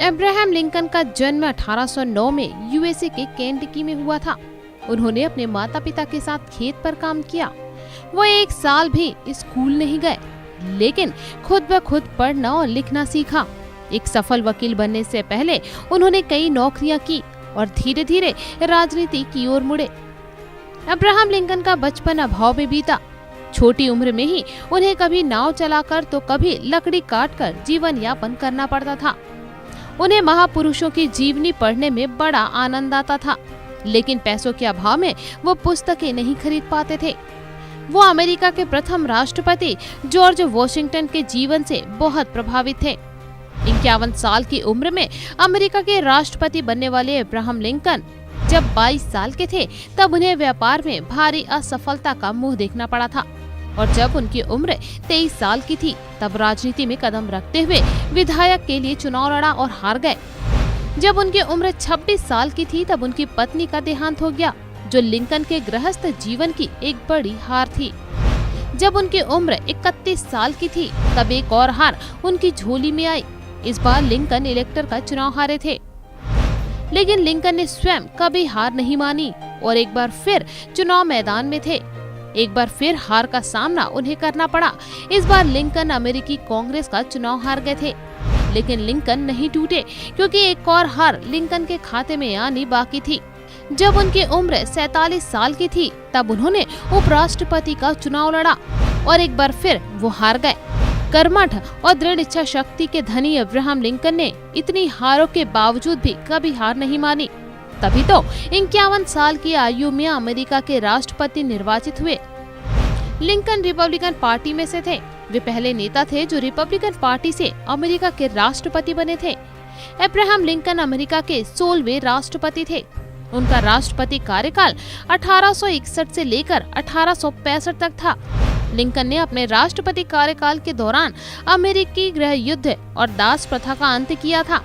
Abraham Lincoln का जन्म 1809 में यूएसए के केंटकी में हुआ था। उन्होंने अपने माता पिता के साथ खेत पर काम किया। वो एक साल भी स्कूल नहीं गए, लेकिन खुद ब खुद पढ़ना और लिखना सीखा। एक सफल वकील बनने से पहले उन्होंने कई नौकरियां की और धीरे धीरे राजनीति की ओर मुड़े। अब्राहम लिंकन का बचपन अभाव में बीता। छोटी उम्र में ही उन्हें कभी नाव चलाकर तो कभी लकड़ी काटकर जीवन यापन करना पड़ता था। उन्हें महापुरुषों की जीवनी पढ़ने में बड़ा आनंद आता था, लेकिन पैसों के अभाव में वो पुस्तकें नहीं खरीद पाते थे। वो अमेरिका के प्रथम राष्ट्रपति जॉर्ज वॉशिंगटन के जीवन से बहुत प्रभावित थे। 51 साल की उम्र में अमेरिका के राष्ट्रपति बनने वाले अब्राहम लिंकन जब 22 साल के थे तब उन्हें व्यापार में भारी असफलता का मुंह देखना पड़ा था, और जब उनकी उम्र 23 साल की थी तब राजनीति में कदम रखते हुए विधायक के लिए चुनाव लड़ा और हार गए। जब उनकी उम्र 26 साल की थी तब उनकी पत्नी का देहांत हो गया, जो लिंकन के गृहस्थ जीवन की एक बड़ी हार थी। जब उनकी उम्र 31 साल की थी तब एक और हार उनकी झोली में आई। इस बार लिंकन इलेक्टर का चुनाव हारे थे, लेकिन लिंकन ने स्वयं कभी हार नहीं मानी और एक बार फिर चुनाव मैदान में थे। एक बार फिर हार का सामना उन्हें करना पड़ा। इस बार लिंकन अमेरिकी कांग्रेस का चुनाव हार गए थे, लेकिन लिंकन नहीं टूटे, क्योंकि एक और हार लिंकन के खाते में आनी बाकी थी। जब उनकी उम्र 47 साल की थी तब उन्होंने उपराष्ट्रपति का चुनाव लड़ा और एक बार फिर वो हार गए। कर्मठ और दृढ़ इच्छा शक्ति के धनी अब्राहम लिंकन ने इतनी हारों के बावजूद भी कभी हार नहीं मानी। तभी तो 51 साल की आयु में अमेरिका के राष्ट्रपति निर्वाचित हुए। लिंकन रिपब्लिकन पार्टी में से थे। वे पहले नेता थे जो रिपब्लिकन पार्टी से अमेरिका के राष्ट्रपति बने थे। अब्राहम लिंकन अमेरिका के 16वें राष्ट्रपति थे। उनका राष्ट्रपति कार्यकाल 1861 से लेकर 1865 तक था। लिंकन ने अपने राष्ट्रपति कार्यकाल के दौरान अमेरिकी गृह युद्ध और दास प्रथा का अंत किया था।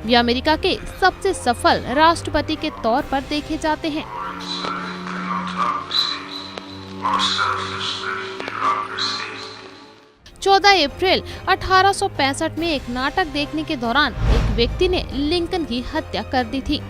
वे अमेरिका के सबसे सफल राष्ट्रपति के तौर पर देखे जाते हैं। 14 अप्रैल 1865 में एक नाटक देखने के दौरान एक व्यक्ति ने लिंकन की हत्या कर दी थी।